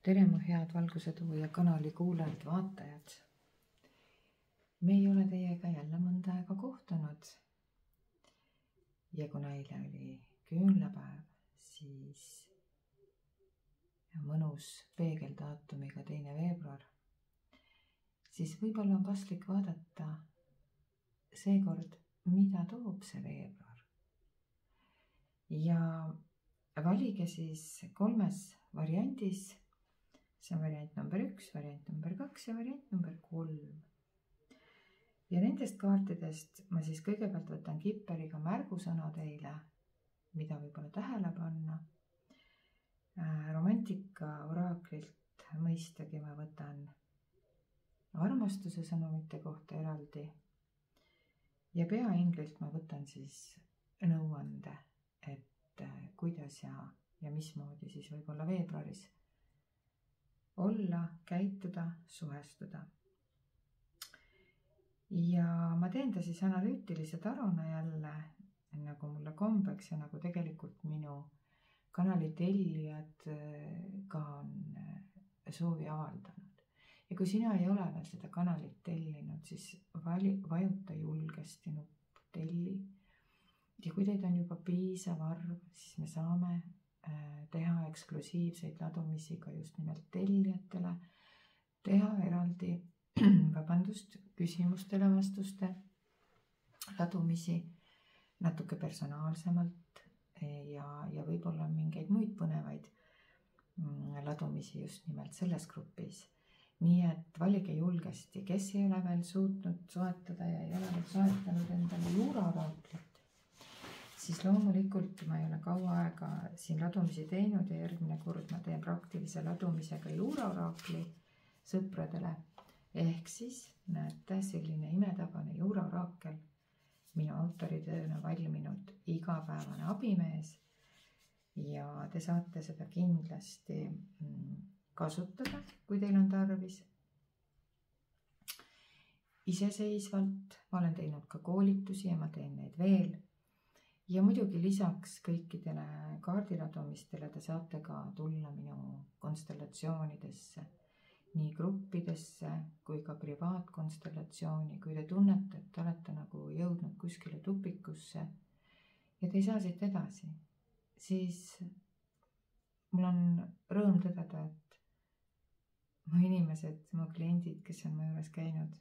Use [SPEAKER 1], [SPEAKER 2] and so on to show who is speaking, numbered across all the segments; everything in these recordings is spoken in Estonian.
[SPEAKER 1] tere, mu head Valgusetooja kanali kuulajad, vaatajad. Me ei ole teiega jälle mõnda aega kohtunud. Ja kuna eile oli küünlapäev, siis mõnus peegeldaatumiga 2. veebruar, siis võib-olla on paslik vaadata seekord, mida toob see veebruar. Ja valige siis 3 variandis. See on variant number 1, variant number 2 ja variant number 3. Ja nendest kaartidest ma siis kõigepealt võtan kipperiga märgusõna teile, mida võib-olla tähele panna. Romantika oraaklilt mõistagi ma võtan armastuse sõnumite kohta eraldi. Ja peainglilt ma võtan siis nõuande, et kuidas ja mismoodi siis võib-olla veebruaris olla, käituda, suhestuda. Ja ma teen ta siis analüütilise tarona jälle, nagu mulle kombeks ja nagu tegelikult minu kanali tellijad ka on soovi avaldanud. Ja kui sina ei ole veel seda kanalit tellinud, siis vajuta julgesti nupp telli. Ja kui teid on juba piisav arv, siis me saame teha eksklusiivseid ladumisi ka just nimelt tellijatele, teha eraldi küsimustele vastuste ladumisi natuke personaalsemalt ja võib-olla mingeid muid põnevaid ladumisi just nimelt selles grupis. Nii et valige julgesti, kes ei ole veel suutnud soetada ja ei ole veel soetanud endale juuraoraaklit, siis loomulikult ma ei ole kaua aega siin ladumisi teinud ja järgmine kord ma teen praktilise ladumisega juuraoraakli sõpradele. Ehk siis näete, selline imetabane juuraoraakel, minu autoritööna valminud igapäevane abimees. Ja te saate seda kindlasti kasutada, kui teil on tarvis. Iseseisvalt ma olen teinud ka koolitusi ja ma teen neid veel. Ja muidugi lisaks kõikidele kaardiladumistele te saate ka tulla minu konstellatsioonidesse, nii gruppidesse kui ka privaatkonstellatsiooni, kui te tunnete, et te olete nagu jõudnud kuskile tupikusse ja te ei saa siit edasi, siis mul on rõõm tõdeda, et mu inimesed, mu kliendid, kes on mu juures käinud,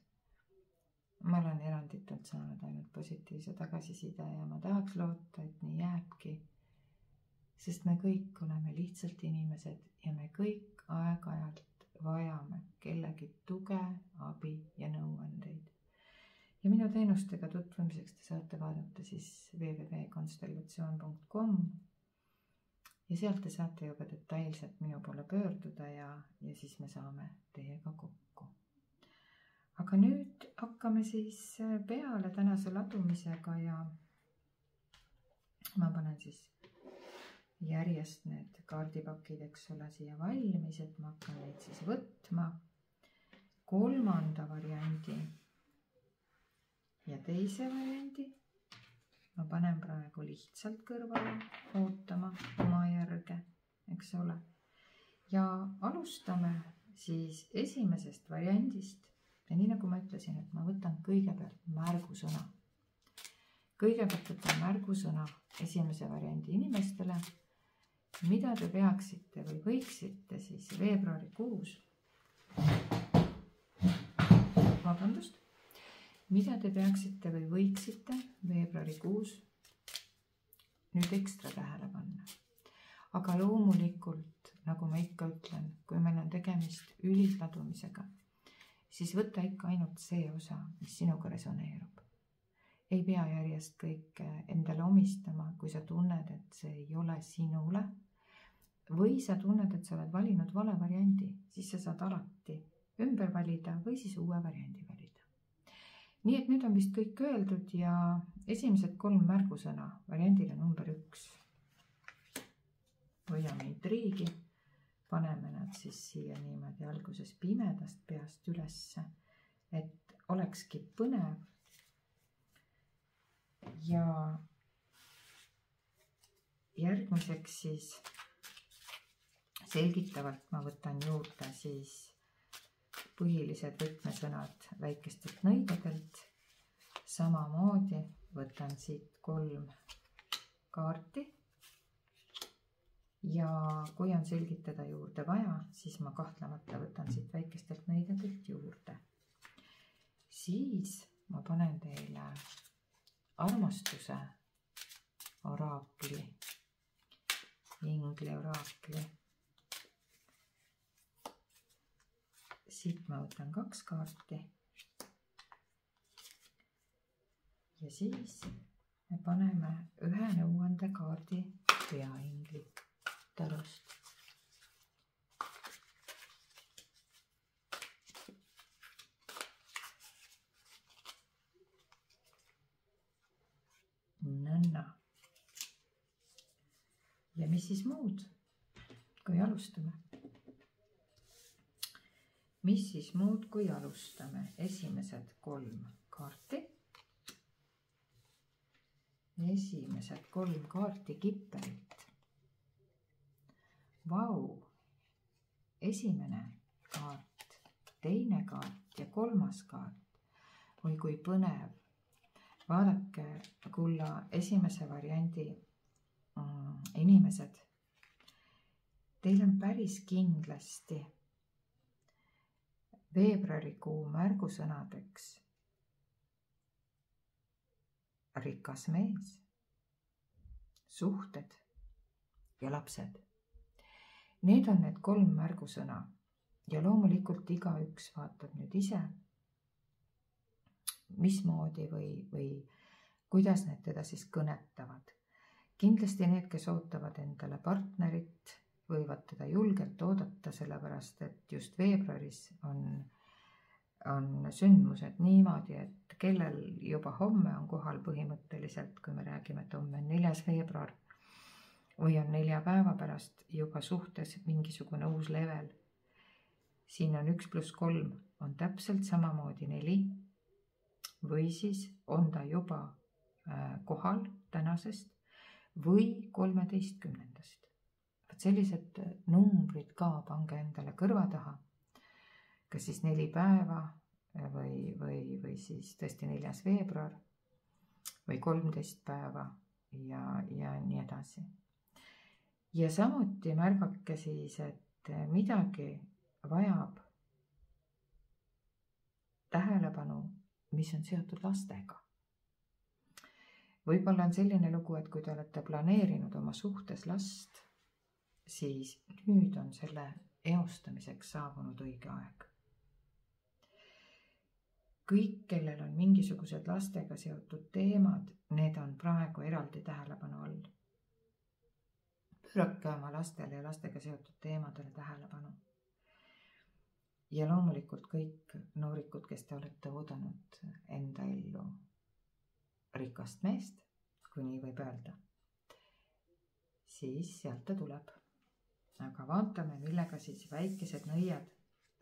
[SPEAKER 1] ma olen eranditult saanud ainult positiivse tagasiside ja ma tahaks loota, et nii jääbki, sest me kõik oleme lihtsalt inimesed ja me kõik aeg-ajalt vajame kellegi tuge, abi ja nõuandeid. Ja minu teenustega tutvumiseks te saate vaadata siis www.constellation.com ja sealt te saate juba detailselt minu poole pöörduda ja siis me saame teiega kokku. Aga nüüd hakkame siis peale tänase ladumisega ja ma panen siis järjest need kaardipakid, eks ole, siia valmis, et ma hakkan neid siis võtma. 3. variandi ja 2. variandi ma panen praegu lihtsalt kõrvale ootama oma järge, eks ole. Ja alustame siis esimesest variandist. Ja nii nagu ma ütlesin, et ma võtan kõigepealt märgusõna. Kõigepealt võtan märgusõna esimese variandi inimestele, mida te peaksite või võiksite siis veebruarikuus. Mida te peaksite või võiksite veebruarikuus nüüd ekstra tähele panna. Aga loomulikult, nagu ma ikka ütlen, kui meil on tegemist üldladumisega, siis võta ikka ainult see osa, mis sinuga resoneerub. Ei pea järjest kõike endale omistama, kui sa tunned, et see ei ole sinule. Või sa tunned, et sa oled valinud vale variandi, siis sa saad alati ümber valida või siis uue variandi valida. Nii et nüüd on vist kõik öeldud ja esimesed 3 märgusõna variandile number 1. Hoiame intriigi. Paneme nad siis siia niimoodi alguses pimedast peast ülesse, et olekski põnev. Ja järgmiseks siis selgitavalt ma võtan juurde siis põhilised võtmesõnad väikestelt nõidedelt. Samamoodi võtan siit 3 kaarti. Ja kui on selgitada juurde vaja, siis ma kahtlemata võtan siit väikestelt nõidedelt juurde. Siis ma panen teile armastuse oraakli, ingli oraakli. Siit ma võtan 2 kaarti. Ja siis me paneme 1 nõuandekaardi peaingli tarost. Nõnna. Ja mis siis muud, kui alustame? Mis siis muud, kui alustame? Esimesed 3 kaarti. Esimesed 3 kaarti kippelilt. Vau! Esimene kaart, teine kaart ja 3. kaart. Oi kui põnev. Vaadake, kulla esimese variandi inimesed. Teil on päris kindlasti veebruarikuu märgusõnadeks rikas mees, suhted ja lapsed. Need on need 3 märgusõna ja loomulikult igaüks vaatab nüüd ise, mismoodi või kuidas need teda siis kõnetavad. Kindlasti need, kes ootavad endale partnerit, võivad teda julgelt oodata, sellepärast et just veebruaris on sündmused niimoodi, et kellel juba homme on kohal põhimõtteliselt, kui me räägime, et homme on 4. veebruar või on 4 päeva pärast juba suhtes mingisugune uus level. Siin on 1 + 3 on täpselt samamoodi 4 või siis on ta juba kohal tänasest või 13. Sellised numbrid ka pange endale kõrva taha. Kas siis 4 päeva või siis tõesti 4. veebruar või 13 päeva ja nii edasi. Ja samuti märgake siis, et midagi vajab tähelepanu, mis on seotud lastega. Võib-olla on selline lugu, et kui te olete planeerinud oma suhtes last, siis nüüd on selle eostamiseks saabunud õige aeg. Kõik, kellel on mingisugused lastega seotud teemad, need on praegu eraldi tähelepanu all. Pöörake oma lastele ja lastega seotud teemadele tähelepanu. Ja loomulikult kõik noorikud, kes te olete oodanud enda ellu rikast meest, kui nii võib öelda, siis sealt ta tuleb. Aga vaatame, millega siis väikesed nõiad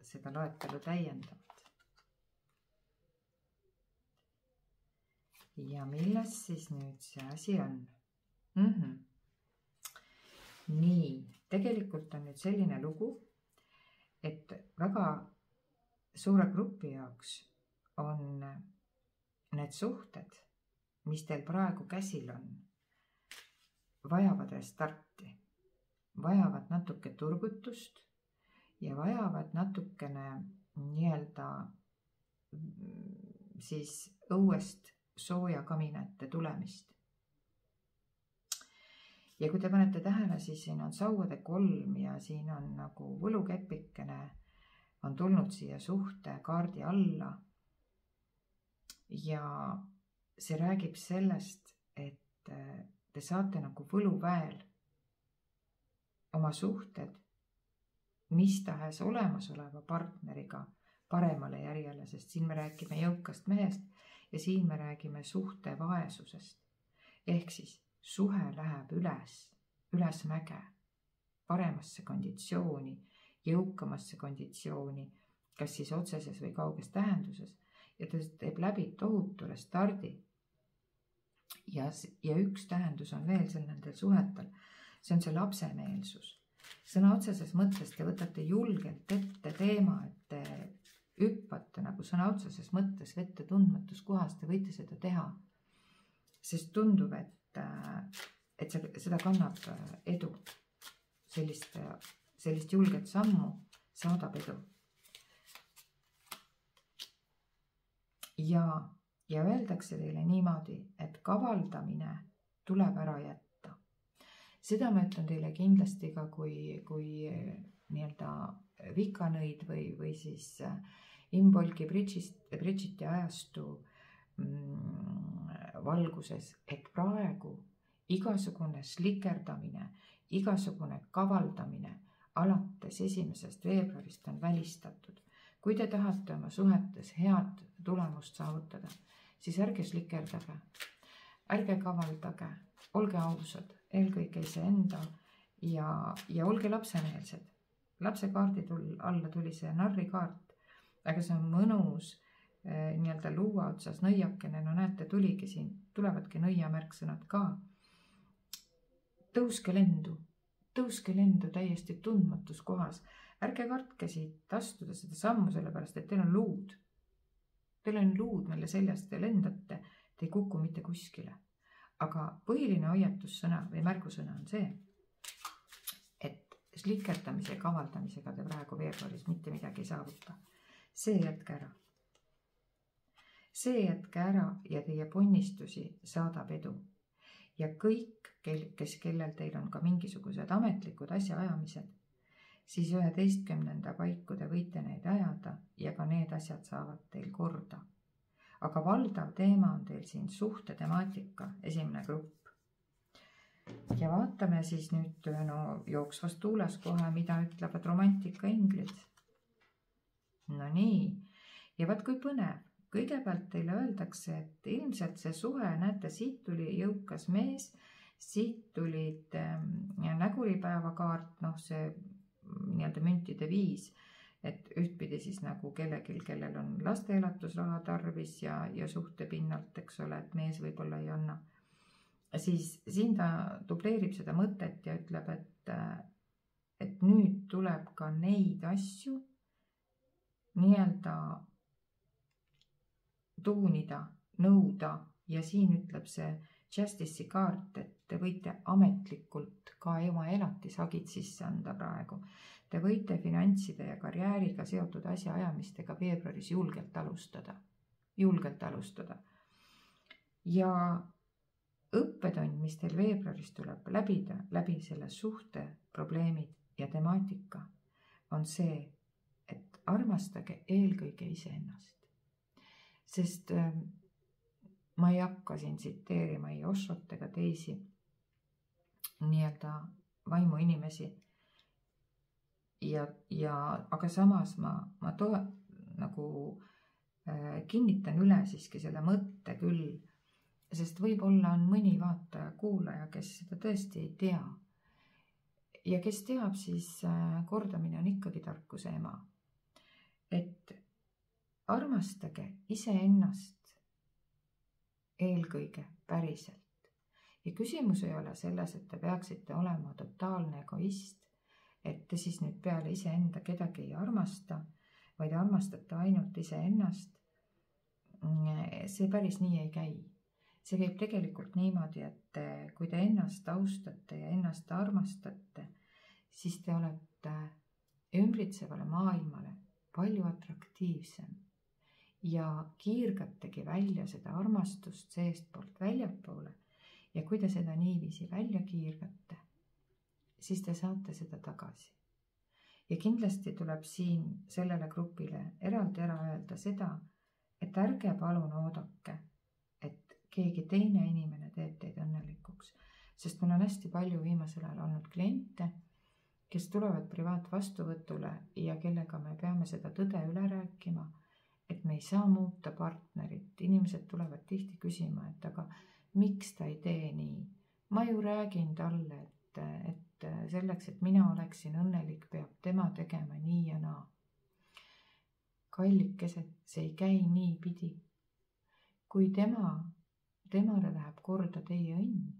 [SPEAKER 1] seda loetelu täiendavad. Ja milles siis nüüd see asi on? Nii, tegelikult on nüüd selline lugu, et väga suure grupi jaoks on need suhted, mis teil praegu käsil on, vajavad restarti, vajavad natuke turgutust ja vajavad natukene nii-öelda siis õuest sooja kaminate tulemist. Ja kui te panete tähele, siis siin on sauade 3 ja siin on nagu võlukepikene on tulnud siia suhte kaardi alla. Ja see räägib sellest, et te saate nagu võluväel oma suhted mis tahes olemasoleva partneriga paremale järjele, sest siin me räägime jõukast mehest ja siin me räägime suhte vaesusest. Ehk siis suhe läheb üles mäge, paremasse konditsiooni, jõukamasse konditsiooni, kas siis otseses või kauges tähenduses, ja ta teeb läbi tohutu restardi. Ja üks tähendus on veel nendel suhetel, see on see lapsemeelsus. sõna otseses mõttes te võtate julgelt ette teema, et te hüppate nagu sõna otseses mõttes vette tundmatus kohas, te võite seda teha. Sest tundub, et seda kannab edu. Sellist julget sammu saadab edu. Ja öeldakse teile niimoodi, et kavaldamine tuleb ära jätta. Seda ma ütlen teile kindlasti ka kui nii-öelda vikanõid või siis Imbolgi Bridgeti ajastu valguses, et praegu igasugune slikerdamine, igasugune kavaldamine alates 1. veebruarist on välistatud. Kui te tahate oma suhetes head tulemust saavutada, siis ärge slikerdage, ärge kavaldage, olge ausad, eelkõige iseenda ja olge lapsemeelsed. Lapse kaardi alla tuli see narrikaart, aga see on mõnus nii-öelda luua otsas nõiakene, no näete, tuligi siin, tulevadki nõiamärksõnad ka. Tõuske lendu täiesti tundmatus kohas. Ärge kartke siit astuda seda sammu, sellepärast, et teil on luud. Teil on luud, mille seljast te lendate, te ei kuku mitte kuskile. Aga põhiline hoiatussõna või märgusõna on see, et slikerdamise ja kavaldamisega te praegu veebruaris mitte midagi ei saavuta. See jätke ära. See jätke ära ja teie ponnistusi saadab edu. Ja kõik, kellel teil on ka mingisugused ametlikud asjaajamised, siis 11. paiku te võite neid ajada ja ka need asjad saavad teil korda. Aga valdav teema on teil siin suhte temaatika, 1. grupp. Ja vaatame siis nüüd jooksvas tuules kohe, mida ütlevad romantika inglid. No nii, ja vaat kui põnev. Kõigepealt teile öeldakse, et ilmselt see suhe, näete, siit tuli jõukas mees, siit tulid näguripäeva kaart, see nii-öelda müntide 5, et ühtpidi siis nagu kellel on laste elatusraha tarvis ja suhte pinnalt, eks ole, et mees võib-olla ei anna. Siis siin ta dubleerib seda mõtet ja ütleb, et nüüd tuleb ka neid asju nii-öelda tuunida, nõuda ja siin ütleb see Justice'i kaart, et te võite ametlikult ka oma elatisagid sisse anda praegu. Te võite finantside ja karjääriga seotud asjaajamistega veebruaris julgelt alustada. Ja õppetund, mis teil veebruaris tuleb läbida, läbi selle suhte probleemid ja temaatika, on see, et armastage eelkõige iseennast. Sest ma ei hakka siin tsiteerima ei Oshot ega teisi nii-öelda vaimuinimesi. Aga samas ma nagu kinnitan üle siiski selle mõtte küll, sest võib-olla on mõni vaataja, kuulaja, kes seda tõesti ei tea. Ja kes teab, siis kordamine on ikkagi tarkuse ema. Et armastage iseennast eelkõige päriselt. Ja küsimus ei ole selles, et te peaksite olema totaalne egoist, et te siis nüüd peale iseenda kedagi ei armasta, vaid armastate ainult iseennast. See päris nii ei käi. See käib tegelikult niimoodi, et kui te ennast austate ja ennast armastate, siis te olete ümbritsevale maailmale palju atraktiivsem. Ja kiirgategi välja seda armastust seestpoolt väljapoole ja kui te seda niiviisi välja kiirgate, siis te saate seda tagasi. Ja kindlasti tuleb siin sellele grupile eraldi ära öelda seda, et ärge palun oodake, et keegi teine inimene teeb teid õnnelikuks, sest mul on hästi palju viimasel ajal olnud kliente, kes tulevad privaatvastuvõtule ja kellega me peame seda tõde üle rääkima, et me ei saa muuta partnerit. Inimesed tulevad tihti küsima, et aga miks ta ei tee nii? Ma ju räägin talle, et selleks, et mina oleksin õnnelik, peab tema tegema nii ja naa. Kallikesed, see ei käi nii pidi. Kui temale läheb korda teie õnn,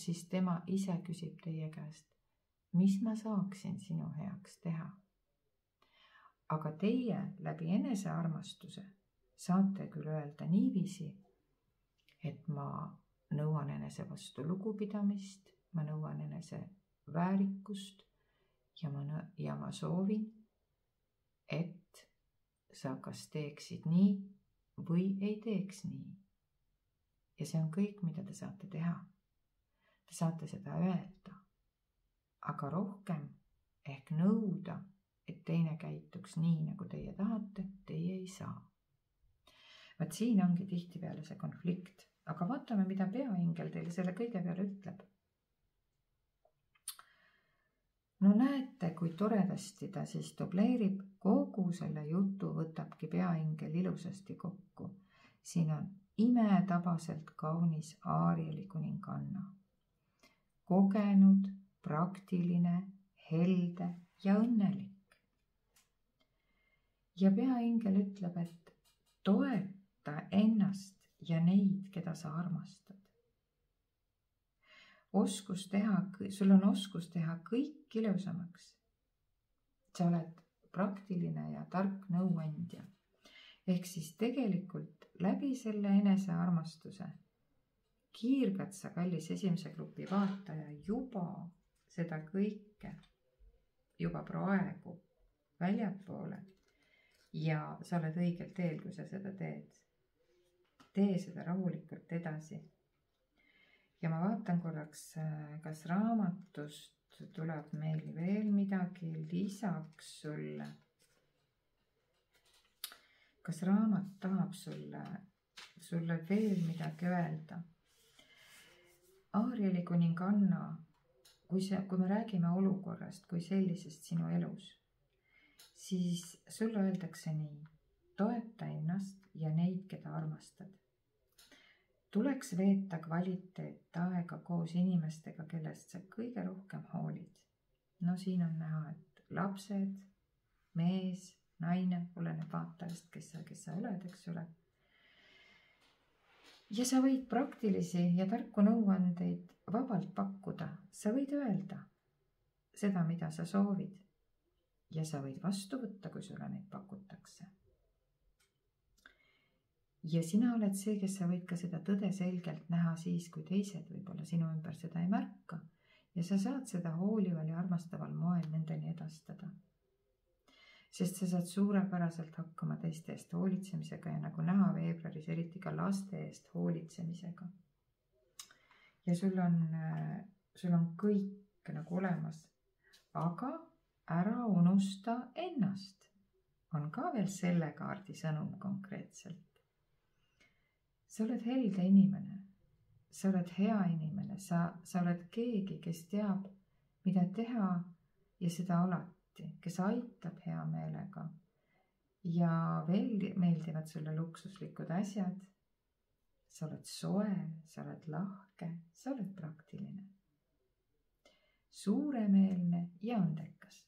[SPEAKER 1] siis tema ise küsib teie käest, mis ma saaksin sinu heaks teha. Aga teie läbi enesearmastuse saate küll öelda niiviisi, et ma nõuan enese vastu lugupidamist, ma nõuan enese väärikust ja ma soovin, et sa kas teeksid nii või ei teeks nii. Ja see on kõik, mida te saate teha. Te saate seda öelda, aga rohkem ehk nõuda, et teine käituks nii, nagu teie tahate, teie ei saa. Vaat siin ongi tihtipeale see konflikt, aga vaatame, mida peaingel teile selle kõige peale ütleb. No näete, kui toredasti ta siis dubleerib, kogu selle jutu võtabki peaingel ilusasti kokku. Siin on imetabaselt kaunis Aarieli kuninganna. Kogenud, praktiline, helde ja õnnelik. Ja peaingel ütleb, et toeta ennast ja neid, keda sa armastad. Sul on oskus teha kõik ilusamaks. Sa oled praktiline ja tark nõuandja. Ehk siis tegelikult läbi selle enesearmastuse kiirgad sa, kallis esimese grupi vaataja, juba seda kõike juba praegu väljapoole ja sa oled õigel teel, kui sa seda teed. Tee seda rahulikult edasi. Ja ma vaatan korraks, kas raamatust tuleb meil veel midagi lisaks sulle. Kas raamat tahab sulle veel midagi öelda? Aarieli kuninganna, kui me räägime olukorrast kui sellisest sinu elus, siis sulle öeldakse nii, toeta ennast ja neid, keda armastad. Tuleks veeta kvaliteetaega koos inimestega, kellest sa kõige rohkem hoolid. No siin on näha, et lapsed, mees, naine, oleneb vaatajast, kes sa oled, eks ole. Ja sa võid praktilisi ja tarku nõuandeid vabalt pakkuda. Sa võid öelda seda, mida sa soovid. Ja sa võid vastu võtta, kui sulle neid pakutakse. Ja sina oled see, kes sa võid ka seda tõde selgelt näha siis, kui teised võib-olla sinu ümber seda ei märka. Ja sa saad seda hoolival ja armastaval moel nendeni edastada. Sest sa saad suurepäraselt hakkama teiste eest hoolitsemisega ja nagu näha veebruaris, eriti ka laste eest hoolitsemisega. Ja sul on kõik nagu olemas, aga ära unusta ennast. On ka veel selle kaardi sõnum konkreetselt. Sa oled helde inimene, sa oled hea inimene, sa oled keegi, kes teab, mida teha ja seda alati, kes aitab hea meelega. Ja veel meeldivad sulle luksuslikud asjad. Sa oled soe, sa oled lahke, sa oled praktiline. Suuremeelne ja andekas.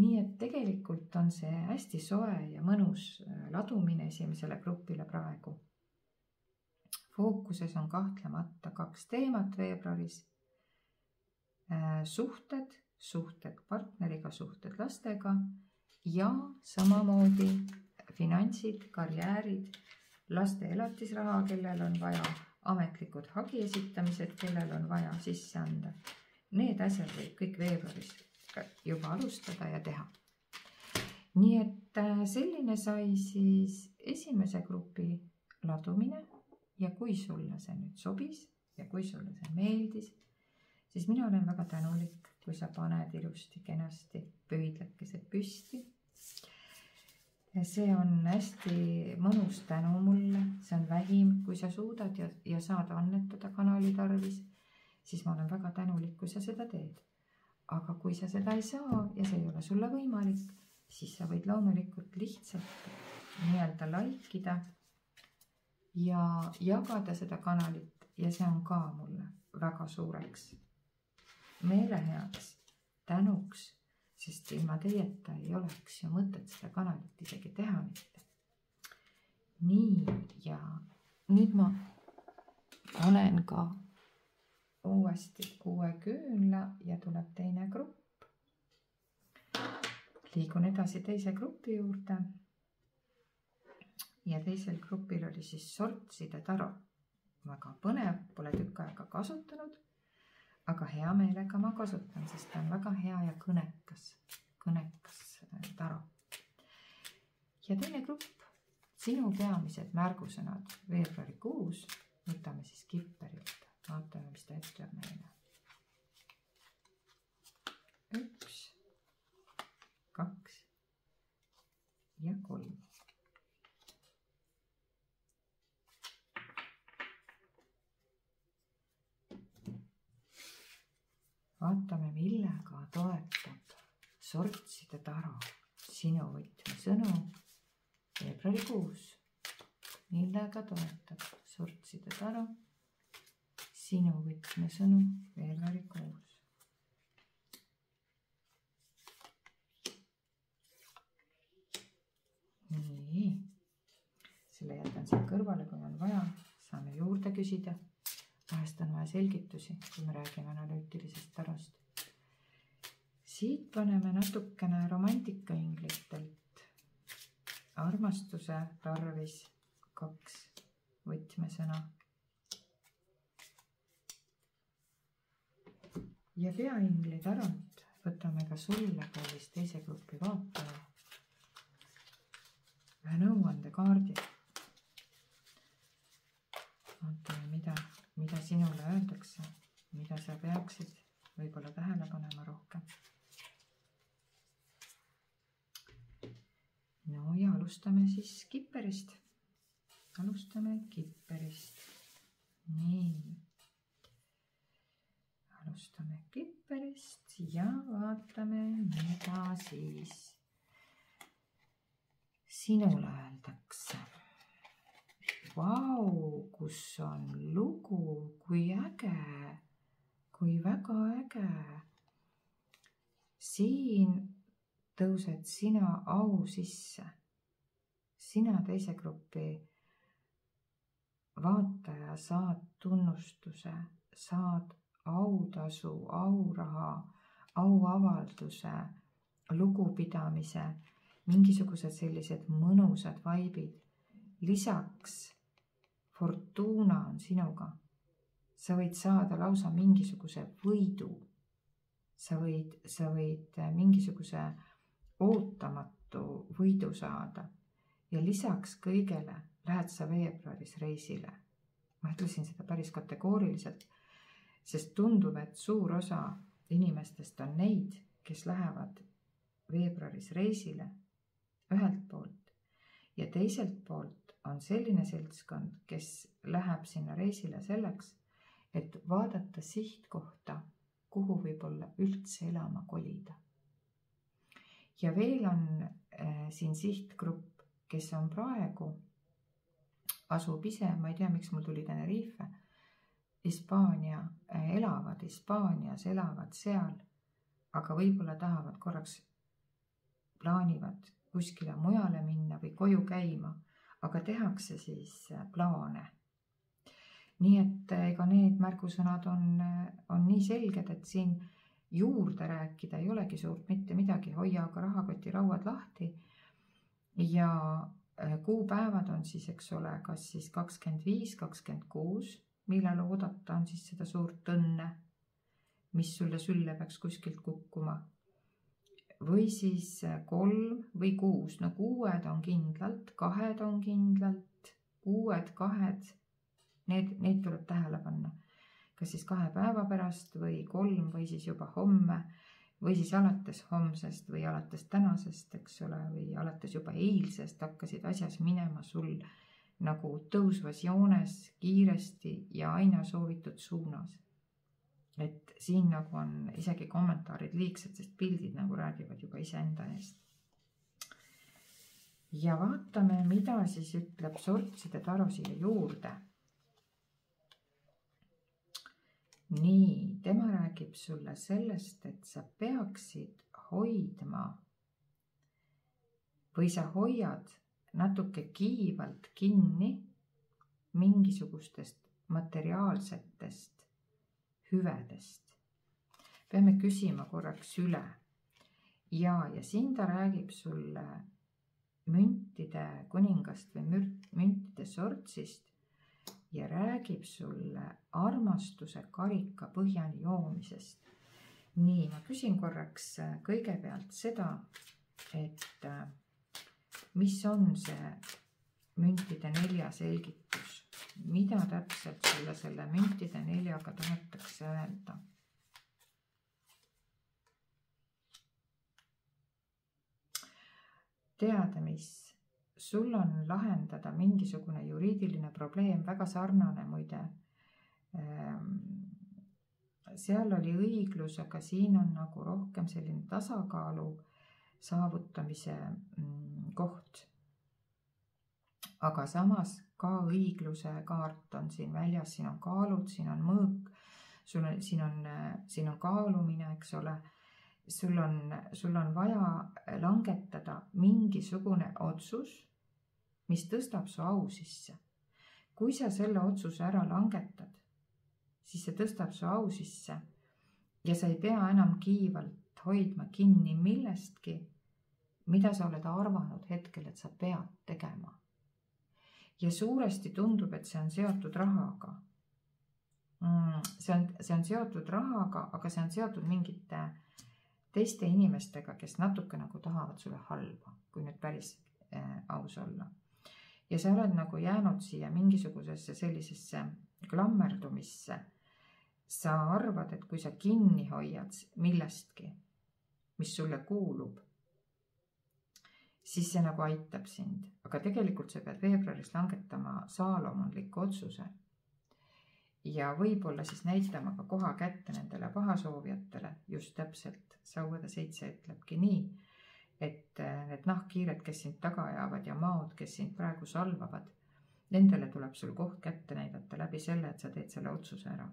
[SPEAKER 1] Nii et tegelikult on see hästi soe ja mõnus ladumine esimesele grupile praegu. Fookuses on kahtlemata 2 teemat veebruaris. Suhted partneriga, suhted lastega ja samamoodi finantsid, karjäärid, laste elatisraha, kellel on vaja, ametlikud hagi esitamised, kellel on vaja sisse anda. Need asjad võib kõik veebruaris juba alustada ja teha. Nii et selline sai siis esimese grupi ladumine. Ja kui sulle see nüüd sobis ja kui sulle see meeldis, siis mina olen väga tänulik, kui sa paned ilusti, kenasti pöidlakesed püsti. See on hästi mõnus tänu mulle, see on vähim, kui sa suudad ja saad annetada kanali tarvis, siis ma olen väga tänulik, kui sa seda teed. Aga kui sa seda ei saa ja see ei ole sulle võimalik, siis sa võid loomulikult lihtsalt nii-öelda laikida ja jagada seda kanalit ja see on ka mulle väga suureks meeleheaks tänuks, sest ilma teieta ei oleks ju mõtet seda kanalit isegi teha mitte. Nii, ja nüüd ma olen ka uuesti 6 küünla ja tuleb teine grupp. Liigun edasi teise grupi juurde. Ja teisel grupil oli siis sortside taro. Väga põnev, pole tükk aega kasutanud, aga hea meelega ma kasutan, sest ta on väga hea ja kõnekas taro. Ja teine grupp, sinu peamised märgusõnad veebruarikuus, võtame siis Kipperilt, vaatame, mis ta ütleb meile. 1, 2 ja 3. Vaatame, millega toetab sortside taro sinu võtmesõnu veebruarikuus. Millega toetab sortside taro sinu võtmesõnu veebruarikuus. Nii, selle jätan siia kõrvale, kui on vaja, saame juurde küsida. Vahest on vaja selgitusi, kui me räägime analüütilisest tarost. Siit paneme natukene romantikainglitelt. Armastuse tarvis 2 võtmesõna. Ja peaingli tarot võtame ka sulle, kallis teise grupi vaataja. Ühe nõuandekaardi. Vaatame, mida sinule öeldakse, mida sa peaksid võib-olla tähele panema rohkem. No ja alustame siis Kipperist. Nii. Alustame Kipperist ja vaatame, mida siis sinule öeldakse. Vau, kus on lugu, kui äge, kui väga äge. Siin tõused sina au sisse. Sina teise grupi vaataja saad tunnustuse, saad autasu, auraha, auavalduse, lugupidamise, mingisugused sellised mõnusad vaibid. Lisaks Fortuna on sinuga. Sa võid saada lausa mingisuguse võidu. Sa võid mingisuguse ootamatu võidu saada. Ja lisaks kõigele lähed sa veebruaris reisile. Ma ütlesin seda päris kategooriliselt, sest tundub, et suur osa inimestest on neid, kes lähevad veebruaris reisile ühelt poolt ja teiselt poolt on selline seltskond, kes läheb sinna reisile selleks, et vaadata sihtkohta, kuhu võib-olla üldse elama kolida. Ja veel on siin sihtgrupp, kes on praegu, asub ise, ma ei tea, miks mul tuli Tenerife, Hispaanias elavad seal, aga võib-olla tahavad korraks, plaanivad kuskile mujale minna või koju käima, aga tehakse siis plaane. Nii et ega need märgusõnad on nii selged, et siin juurde rääkida ei olegi suurt mitte midagi, hoia aga rahakoti rauad lahti. Ja kuupäevad on siis, eks ole, kas siis 25, 26, millal oodata on siis seda suurt õnne, mis sulle sülle peaks kuskilt kukkuma. Või siis 3 või 6, no 6 on kindlalt, 2 on kindlalt, 6, 2, need tuleb tähele panna. Kas siis 2 päeva pärast või 3 või siis juba homme või siis alates homsest või alates tänasest, eks ole, või alates juba eilsest hakkasid asjas minema sul nagu tõusvas joones kiiresti ja aina soovitud suunas. Et siin nagu on isegi kommentaarid liigsed, sest pildid nagu räägivad juba iseenda eest. Ja vaatame, mida siis ütleb sortside taro siia juurde. Nii, tema räägib sulle sellest, et sa peaksid hoidma või sa hoiad natuke kiivalt kinni mingisugustest materiaalsetest, hüvedest. Peame küsima korraks üle. Ja siin ta räägib sulle müntide kuningast või müntide sortsist ja räägib sulle armastuse karika põhjani joomisest. Nii, ma küsin korraks kõigepealt seda, et mis on see müntide 4 selgitus? Mida täpselt sulle selle müntide 4-ga tahetakse öelda? Teada, mis sul on lahendada mingisugune juriidiline probleem, väga sarnane muide. Seal oli õiglus, aga siin on nagu rohkem selline tasakaalu saavutamise koht. Aga samas ka õigluse kaart on siin väljas, siin on kaalud, siin on mõõk, siin on kaalumine, eks ole. Sul on vaja langetada mingisugune otsus, mis tõstab su au sisse. Kui sa selle otsuse ära langetad, siis see tõstab su au sisse ja sa ei pea enam kiivalt hoidma kinni millestki, mida sa oled arvanud hetkel, et sa pead tegema. Ja suuresti tundub, et see on seotud rahaga. See on seotud rahaga, aga see on seotud mingite teiste inimestega, kes natuke nagu tahavad sulle halba, kui nüüd päris aus olla. Ja sa oled nagu jäänud siia mingisugusesse sellisesse klammerdumisse. Sa arvad, et kui sa kinni hoiad millestki, mis sulle kuulub, siis see nagu aitab sind. Aga tegelikult sa pead veebruaris langetama saalomonliku otsuse. Ja võib-olla siis näitama ka koha kätte nendele pahasoovijatele, just täpselt. Sauade 7 ütlebki nii, et need nahkhiired, kes sind taga ajavad ja maod, kes sind praegu salvavad, nendele tuleb sul koht kätte näidata läbi selle, et sa teed selle otsuse ära.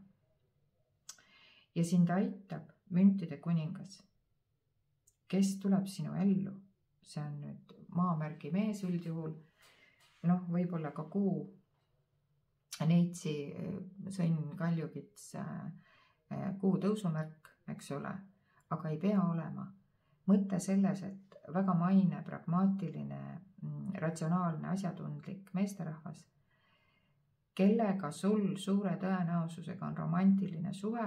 [SPEAKER 1] Ja sind aitab müntide kuningas, kes tuleb sinu ellu. See on nüüd maamärgi mees üldjuhul, võib-olla ka kuu, neitsi, sõnn, kaljukits, kuu tõusumärk, eks ole. Aga ei pea olema. Mõte selles, et väga maine, pragmaatiline, ratsionaalne, asjatundlik meesterahvas, kellega sul suure tõenäosusega on romantiline suhe,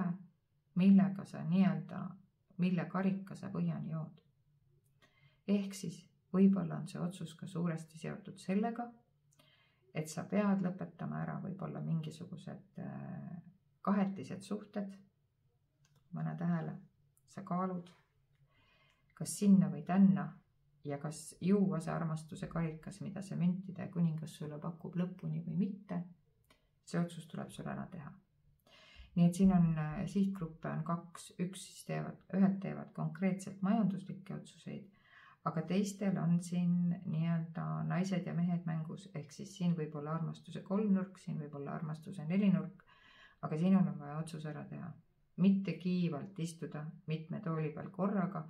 [SPEAKER 1] millega sa mille karika sa põhjani jood. Ehk siis võib-olla on see otsus ka suuresti seotud sellega, et sa pead lõpetama ära võib-olla mingisugused kahetised suhted, mõne tähele. Sa kaalud, kas sinna või tänna ja kas juua see armastuse karikas, mida see müntide kuningas sulle pakub lõpuni või mitte, see otsus tuleb sul ära teha. Nii et siin on sihtgruppe on 2, ühed teevad konkreetselt majanduslikke otsuseid, aga teistel on siin nii-öelda naised ja mehed mängus, ehk siis siin võib olla armastuse 3-nurk, siin võib olla armastuse 4-nurk, aga siin on vaja otsus ära teha. Mitte kiivalt istuda mitme tooli peal korraga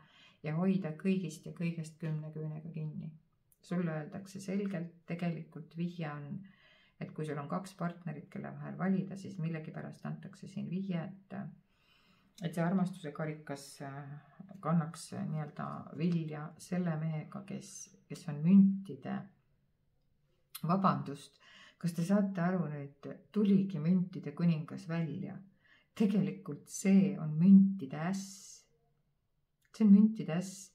[SPEAKER 1] ja hoida kõigist ja kõigest 10 küünega kinni. Sulle öeldakse selgelt, tegelikult vihje on, et kui sul on 2 partnerit, kelle vahel valida, siis millegipärast antakse siin vihje, et see armastuse karikas kannaks nii-öelda vilja selle mehega, kes on müntide. Vabandust, kas te saate aru nüüd, tuligi müntide kuningas välja? Tegelikult see on müntide äss. See on müntide äss.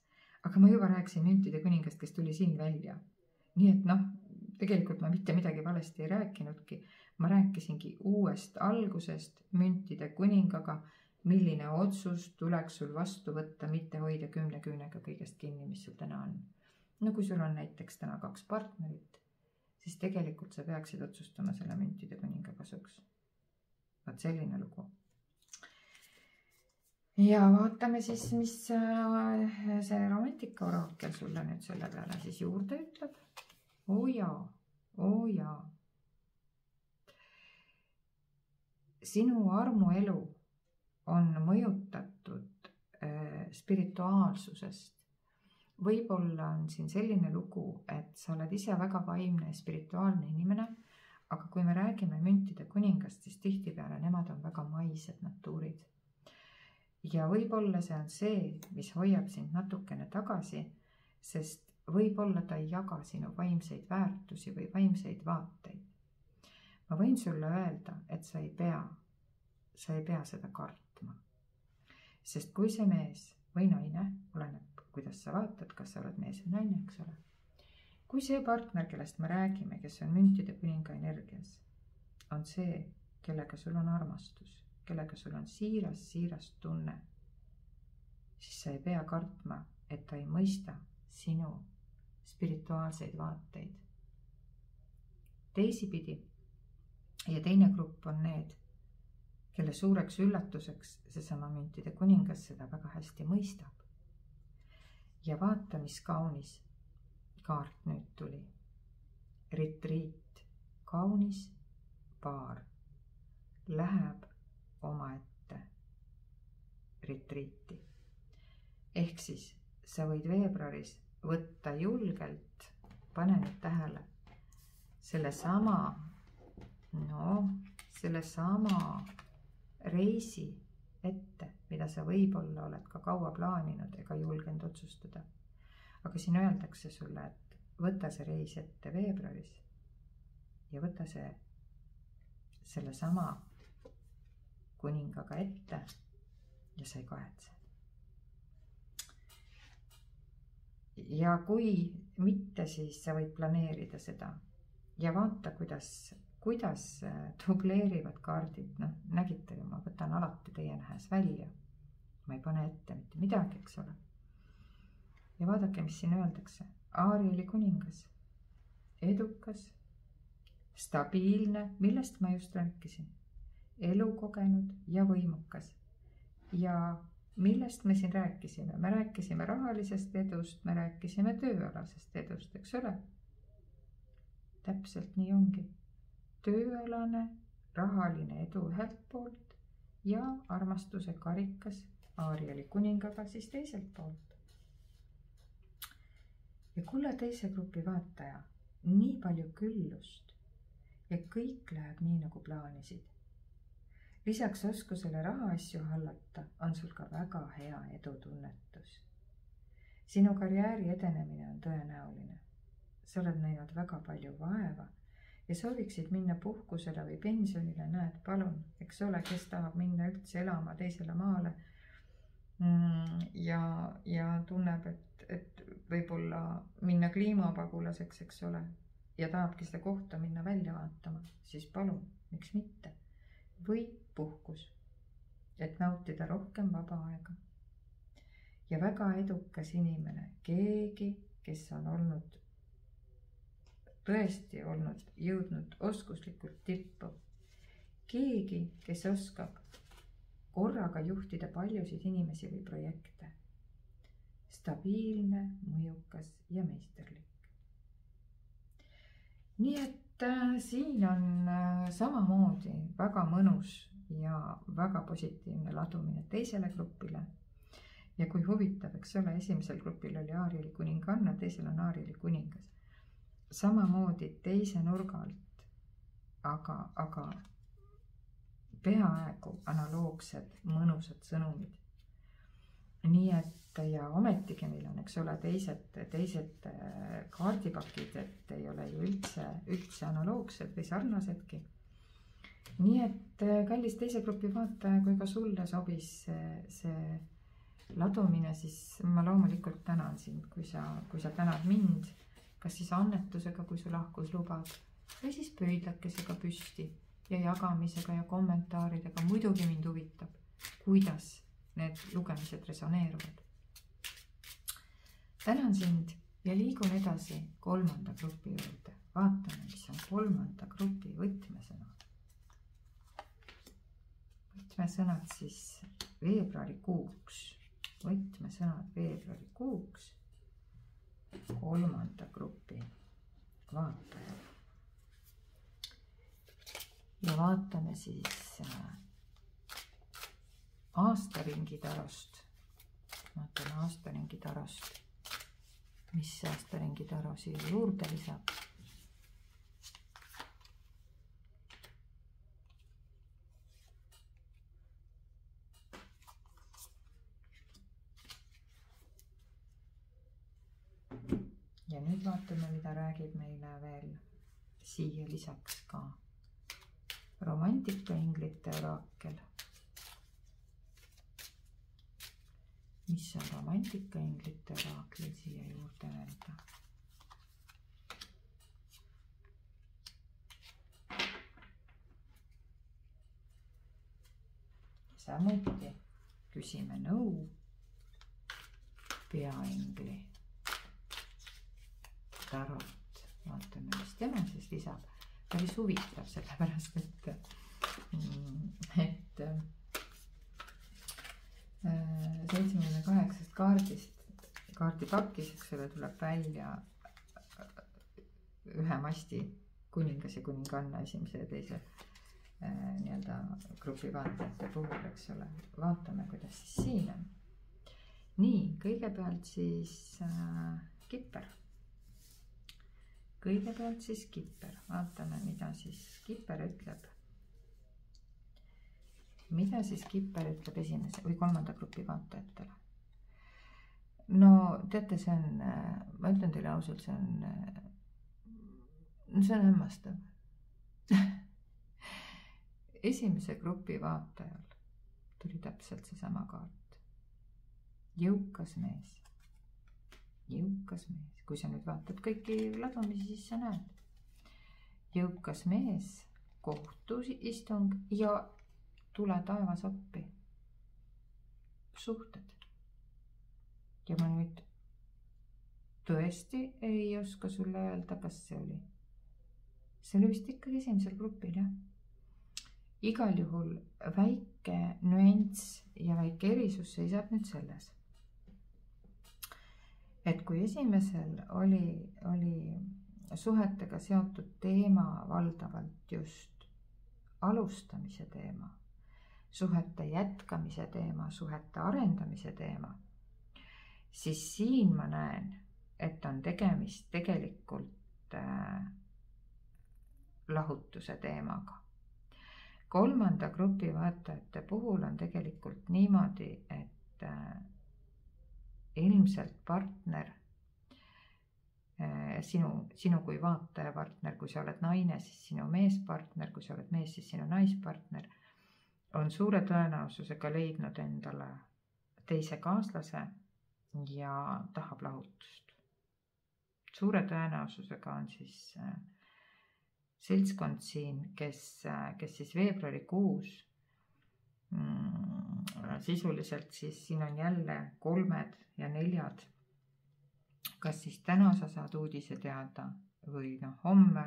[SPEAKER 1] Aga ma juba rääkisin müntide kuningast, kes tuli siin välja. Nii et tegelikult ma mitte midagi valesti ei rääkinudki. Ma rääkisingi uuest algusest müntide kuningaga, milline otsus tuleks sul vastu võtta, mitte hoida 10 küünega kõigest kinni, mis sul täna on. Kui sul on näiteks täna 2 partnerit, siis tegelikult sa peaksid otsustama selle müntide kuninga kasuks. Vaat selline lugu. Ja vaatame siis, mis see romantika oraakel sulle nüüd selle peale siis juurde ütleb. Oo jaa. Sinu armuelu on mõjutatud spirituaalsusest. Võib-olla on siin selline lugu, et sa oled ise väga vaimne ja spirituaalne inimene, aga kui me räägime müntide kuningast, siis tihtipeale nemad on väga maised natuurid. Ja võib-olla see on see, mis hoiab sind natukene tagasi, sest võib-olla ta ei jaga sinu vaimseid väärtusi või vaimseid vaateid. Ma võin sulle öelda, et sa ei pea seda kartma. Sest kui see mees või naine, oleneb kuidas sa vaatad, kas sa oled mees või naine, eks ole. Kui see partner, kellest me räägime, kes on müntide kuninga energias, on see, kellega sul on armastus, kellega sul on siiras tunne, siis sa ei pea kartma, et ta ei mõista sinu spirituaalseid vaateid. Teisipidi ja teine grupp on need, kelle suureks üllatuseks seesama müntide kuningas seda väga hästi mõistab. Ja vaata, mis kaunis kaart nüüd tuli. Retriit, kaunis paar, läheb omaette retriiti. Ehk siis sa võid veebruaris võtta julgelt, pane nüüd tähele, sellesama reisi ette, mida sa võib-olla oled ka kaua plaaninud ega julgenud otsustada. Aga siin öeldakse sulle, et võta see reis ette veebruaris ja võta see sellesama kuningaga ette ja sa ei kahetse. Ja kui mitte, siis sa võid planeerida seda ja vaata, kuidas dubleerivad kaardid. Nägite ju, ma võtan alati teie nähes välja. Ma ei pane ette mitte midagi, eks ole. Ja vaadake, mis siin öeldakse. Aarieli kuningas. Edukas, stabiilne, millest ma just rääkisin. Elukogenud ja võimukas. Ja millest me siin rääkisime? Me rääkisime rahalisest edust, me rääkisime tööalasest edust, eks ole? Täpselt nii ongi. Tööalane, rahaline edu ühelt poolt ja armastuse karikas Aarieli kuningaga siis teiselt poolt. Ja kuule teise grupi vaataja, nii palju küllust ja kõik läheb nii, nagu plaanisid. Lisaks oskusele rahaasju hallata on sul ka väga hea edutunnetus. Sinu karjääri edenemine on tõenäoline. Sa oled näinud väga palju vaeva ja sooviksid minna puhkusele või pensionile, näed, palun, eks ole, kes tahab minna üldse elama teisele maale ja tunneb, et võib-olla minna kliimapagulaseks, eks ole, ja tahabki seda kohta minna välja vaatama, siis palun, miks mitte. Või puhkus, et nautida rohkem vaba aega. Ja väga edukas inimene, keegi, kes on tõesti jõudnud oskuslikult tippu. Keegi, kes oskab korraga juhtida paljusid inimesi või projekte. Stabiilne, mõjukas ja meisterlik. Nii et siin on samamoodi väga mõnus ja väga positiivne ladumine teisele grupile. Ja kui huvitav, eks ole, esimesel grupil oli Aarieli kuninganna, teisel on Aarieli kuningas. Samamoodi teise nurga alt, aga peaaegu analoogsed mõnusad sõnumid. Nii et ja ometigi meil on, eks ole, teised kaardipakid, et ei ole ju üldse analoogsed või sarnasedki. Nii et kallis teise grupi vaataja, kui ka sulle sobis see ladumine, siis ma loomulikult tänan sind, kui sa tänad mind, kas siis annetusega, kui sul lahkus lubad, või siis pöidlakesega püsti ja jagamisega ja kommentaaridega. Muidugi mind huvitab, kuidas need lugemised resoneeruvad. Tänan sind ja liigun edasi kolmanda grupi juurde. Vaatame, mis on kolmanda grupi võtmesõnad. Võtmesõnad siis veebruarikuuks. Võtmesõnad veebruarikuuks. Kolmanda grupi vaataja. Ja vaatame siis aastaringi tarost. Vaatame aastaringi tarost. Mis aastaringi taro siia juurde lisab? ja nüüd vaatame, mida räägib meile veel siia lisaks ka romantikainglite oraakel. Mis on romantikainglite oraaklil siia juurde öelda? Samuti küsime nõu peaingli tarot. Vaatame, mis tema siis lisab. Päris huvitav, sellepärast, et 78 kaardipakis, eks ole, tuleb välja ühe masti kuningas ja kuninganna esimese ja teise nii-öelda grupi vaatajate puhul, eks ole. Vaatame, kuidas siis siin on. Nii, kõigepealt siis kipper. Vaatame, mida siis kipper ütleb. Mida siis kipper ütleb esimese või kolmanda grupi vaatajatele? No teate, see on, ma ütlen teile ausalt, see on hämmastav. Esimese grupi vaatajal tuli täpselt seesama kaart. Jõukas mees. Kui sa nüüd vaatad kõiki ladumisi, siis sa näed. Jõukas mees, kohtuistung ja tule taevas appi. Suhted. Ja ma nüüd tõesti ei oska sulle öelda, kas see oli. See oli vist ikkagi esimesel grupil, jah. Igal juhul väike nüanss ja väike erisus seisab nüüd selles. Et kui esimesel oli suhetega seotud teema valdavalt just alustamise teema, suhete jätkamise teema, suhete arendamise teema, siis siin ma näen, et on tegemist tegelikult lahutuse teemaga. Kolmanda grupi vaatajate puhul on tegelikult niimoodi, et ilmselt partner, sinu kui vaataja partner, kui sa oled naine, siis sinu meespartner, kui sa oled mees, siis sinu naispartner, on suure tõenäosusega leidnud endale teise kaaslase ja tahab lahutust. Suure tõenäosusega on siis seltskond siin, kes siis veebruarikuus sisuliselt siis siin on jälle 3 ja 4. Kas siis täna sa saad uudise teada või homme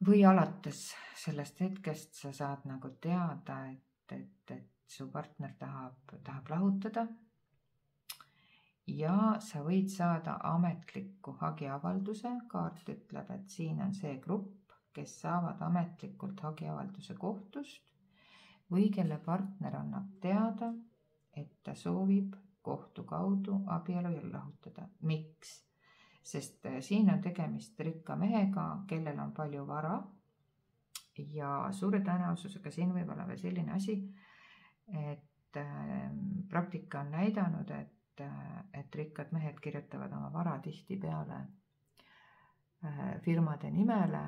[SPEAKER 1] või alates sellest hetkest sa saad nagu teada, et su partner tahab lahutada. Ja sa võid saada ametliku hagiavalduse. Kaart ütleb, et siin on see grupp, kes saavad ametlikult hagiavalduse kohtust või kelle partner annab teada, et ta soovib kohtu kaudu abielu ja lahutada. Miks? Sest siin on tegemist rikka mehega, kellel on palju vara ja suure tõenäosusega siin võib olla veel selline asi, et praktika on näidanud, et rikkad mehed kirjutavad oma vara tihti peale firmade nimele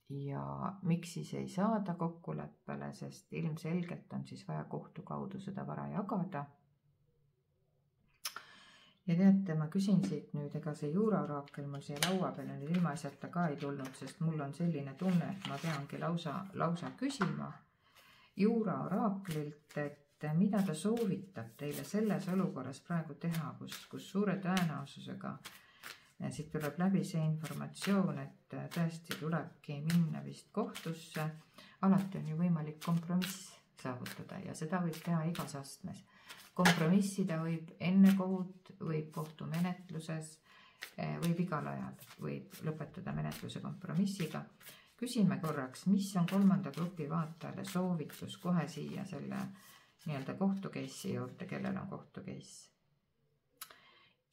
[SPEAKER 1] ja miks siis ei saada kokkuleppele, sest ilmselgelt on siis vaja kohtu kaudu seda vara jagada. Ja teate, ma küsin siit nüüd, ega see juuraoraakel mul siia laua peale ilma asjata ka ei tulnud, sest mul on selline tunne, et ma peangi lausa küsima juuraoraaklilt, et mida ta soovitab teile selles olukorras praegu teha, kus suure tõenäosusega siit tuleb läbi see informatsioon, et tõesti tulebki minna vist kohtusse. Alati on ju võimalik kompromiss saavutada ja seda võib teha igas astmes. Kompromissida võib enne kohut, võib kohtumenetluses, võib igal ajal, võib lõpetada menetluse kompromissiga. Küsime korraks, mis on kolmanda grupi vaatajale soovitus kohe siia selle nii-öelda kohtukeissi juurde, kellel on kohtukeis.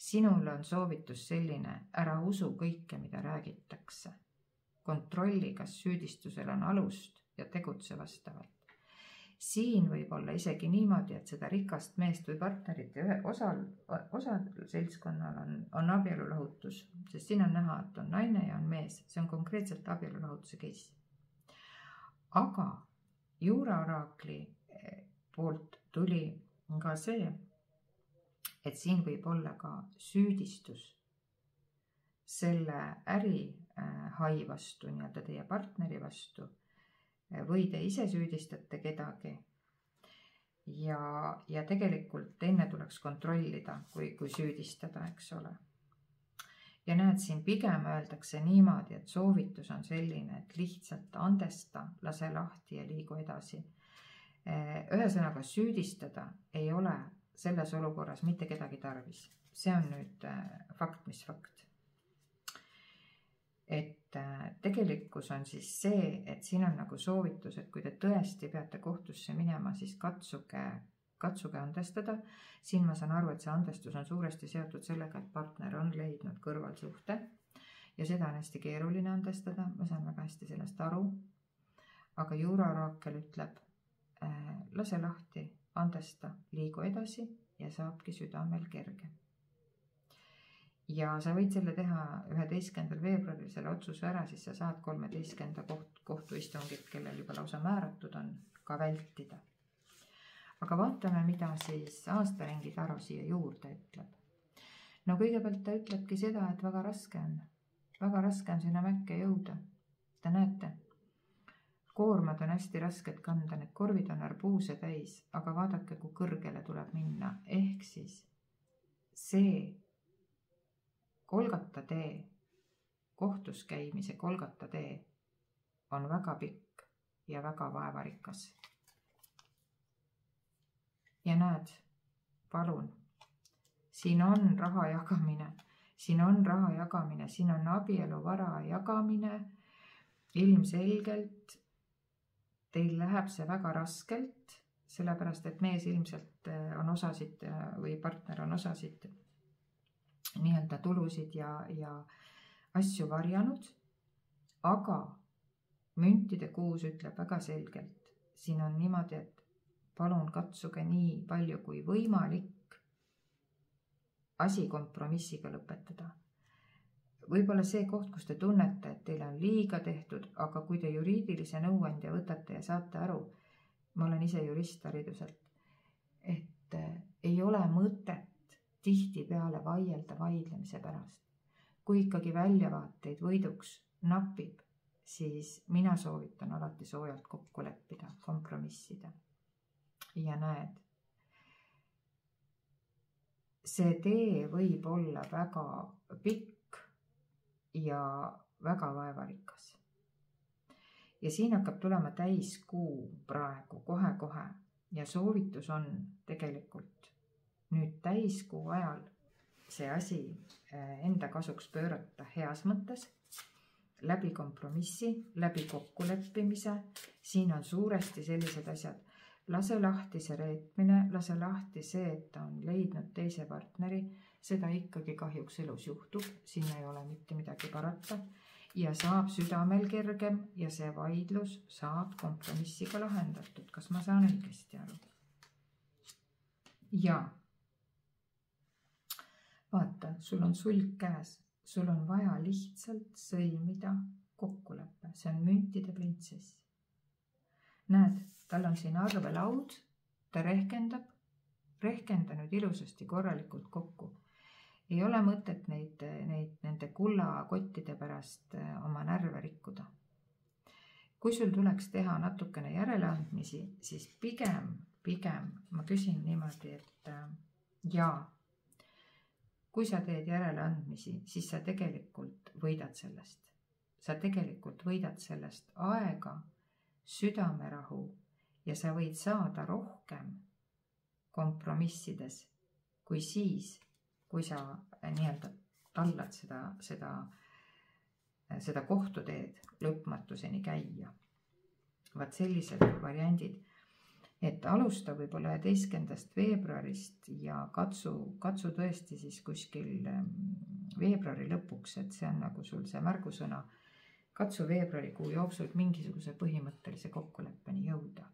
[SPEAKER 1] Sinul on soovitus selline, ära usu kõike, mida räägitakse. Kontrolli, kas süüdistusel on alust ja tegutse vastavalt. siin võib olla isegi niimoodi, et seda rikast meest või partnerit ja osal seltskonnal on abielulahutus, sest siin on näha, et on naine ja on mees, see on konkreetselt abielulahutuse case. Aga juuraoraakli poolt tuli ka see, et siin võib olla ka süüdistus selle ärihai vastu, nii-öelda teie partneri vastu, või te ise süüdistate kedagi ja tegelikult enne tuleks kontrollida, kui süüdistada, eks ole. Ja näed, siin pigem öeldakse niimoodi, et soovitus on selline, et lihtsalt andesta, lase lahti ja liigu edasi. Ühesõnaga süüdistada ei ole selles olukorras mitte kedagi tarvis. See on nüüd fakt, mis fakt. Et tegelikkus on siis see, et siin on nagu soovitus, et kui te tõesti peate kohtusse minema, siis katsuge andestada. Siin ma saan aru, et see andestus on suuresti seotud sellega, et partner on leidnud kõrvalsuhte ja seda on hästi keeruline andestada. Ma saan väga hästi sellest aru. Aga juuraoraakel ütleb, lase lahti, andesta, liigu edasi ja saabki südamel kerge. Ja sa võid selle teha 11. veebruaril selle otsuse ära, siis sa saad 13. kohtuistungit, kellel juba lausa määratud on, ka vältida. Aga vaatame, mida siis aastaringi taro siia juurde ütleb. No kõigepealt ta ütlebki seda, et väga raske on sinna mäkke jõuda. Te näete, koormad on hästi rasked kanda, need korvid on arbuuse täis, aga vaadake, kui kõrgele tuleb minna. Ehk siis see Kolgata tee, kohtus käimise Kolgata tee on väga pikk ja väga vaevarikas. Ja näed, palun, siin on raha jagamine, siin on abieluvara jagamine. Ilmselgelt teil läheb see väga raskelt, sellepärast et mees ilmselt on osasid või partner on osasid nii-öelda tulusid ja asju varjanud, aga müntide kuus ütleb väga selgelt, siin on niimoodi, et palun katsuge nii palju kui võimalik asi kompromissiga lõpetada. Võib-olla see koht, kus te tunnete, et teile on liiga tehtud, aga kui te juriidilise nõuandja võtate ja saate aru, ma olen ise jurist hariduselt, et ei ole mõtet tihtipeale vaielda vaidlemise pärast. Kui ikkagi väljavaateid võiduks napib, siis mina soovitan alati soojalt kokku leppida, kompromissida. Ja näed, see tee võib olla väga pikk ja väga vaevarikas. Ja siin hakkab tulema täiskuu praegu kohe-kohe ja soovitus on tegelikult nüüd täiskuu ajal see asi enda kasuks pöörata heas mõttes, läbi kompromissi, läbi kokkuleppimise. Siin on suuresti sellised asjad. Lase lahti see reetmine, lase lahti see, et ta on leidnud teise partneri. Seda ikkagi kahjuks elus juhtub, siin ei ole mitte midagi parata. Ja saab südamel kergem ja see vaidlus saab kompromissiga lahendatud. Kas ma saan õigesti aru? Ja vaata, sul on sulg käes, sul on vaja lihtsalt sõlmida kokkuleppe, see on müntide printsess. Näed, tal on siin arvelaud, ta rehkenda nüüd ilusasti korralikult kokku. Ei ole mõtet nende kullakottide pärast oma närve rikkuda. Kui sul tuleks teha natukene järeleandmisi, siis pigem ma küsin niimoodi, et jaa, kui sa teed järeleandmisi, siis sa tegelikult võidad sellest. Sa tegelikult võidad sellest aega, südamerahu ja sa võid saada rohkem kompromissides kui siis, kui sa nii-öelda tallad seda kohtuteed lõpmatuseni käia. Vaat sellised variandid. Et alusta võib-olla 11. veebruarist ja katsu tõesti siis kuskil veebruari lõpuks, et see on nagu sul see märgusõna. Katsu veebruarikuu jooksul mingisuguse põhimõttelise kokkuleppeni jõuda.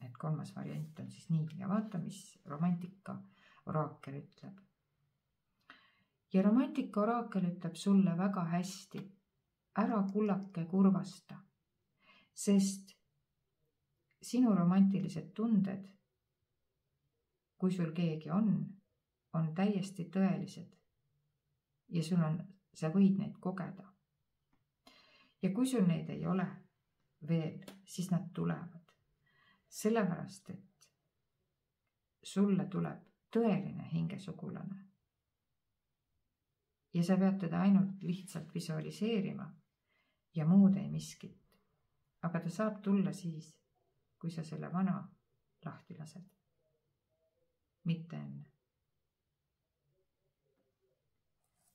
[SPEAKER 1] et 3. variant on siis nii ja vaata, mis romantika oraakel ütleb. Ja romantika oraakel ütleb sulle väga hästi, ära kullake kurvasta, sest sinu romantilised tunded, kui sul keegi on täiesti tõelised ja sa võid neid kogeda. Ja kui sul neid ei ole veel, siis nad tulevad. Sellepärast, et sulle tuleb tõeline hingesugulane. Ja sa pead teda ainult lihtsalt visualiseerima ja muud ei miskit. Aga ta saab tulla siis, kui sa selle vana lahti lased. Mitte enne.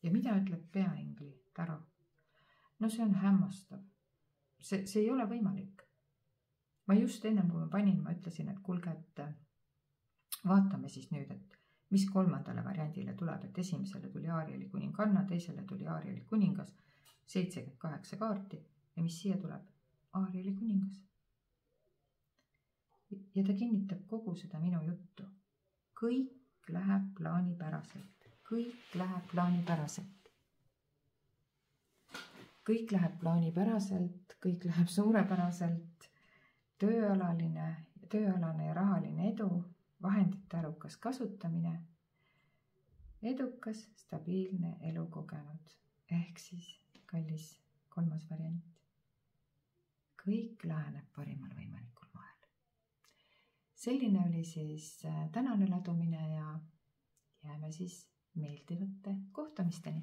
[SPEAKER 1] Ja mida ütleb peaingli taro? No see on hämmastav. See ei ole võimalik. Ma just enne, kui ma panin, ma ütlesin, et kuulge, et vaatame siis nüüd, et mis 3. variandile tuleb, et esimesele tuli Aarieli kuninganna, teisele tuli Aarieli kuningas, 78 kaarti ja mis siia tuleb? Aarieli kuningas. Ja ta kinnitab kogu seda minu juttu. Kõik läheb plaanipäraselt. Kõik läheb plaanipäraselt. Kõik läheb plaanipäraselt, kõik läheb suurepäraselt. Tööalane ja rahaline edu, vahendite arukas kasutamine, edukas, stabiilne elu kogenud. Ehk siis kallis 3. variant. Kõik läheneb parimal võimalikul moel. Selline oli siis tänane ladumine ja jääme siis meeldivate kohtumisteni.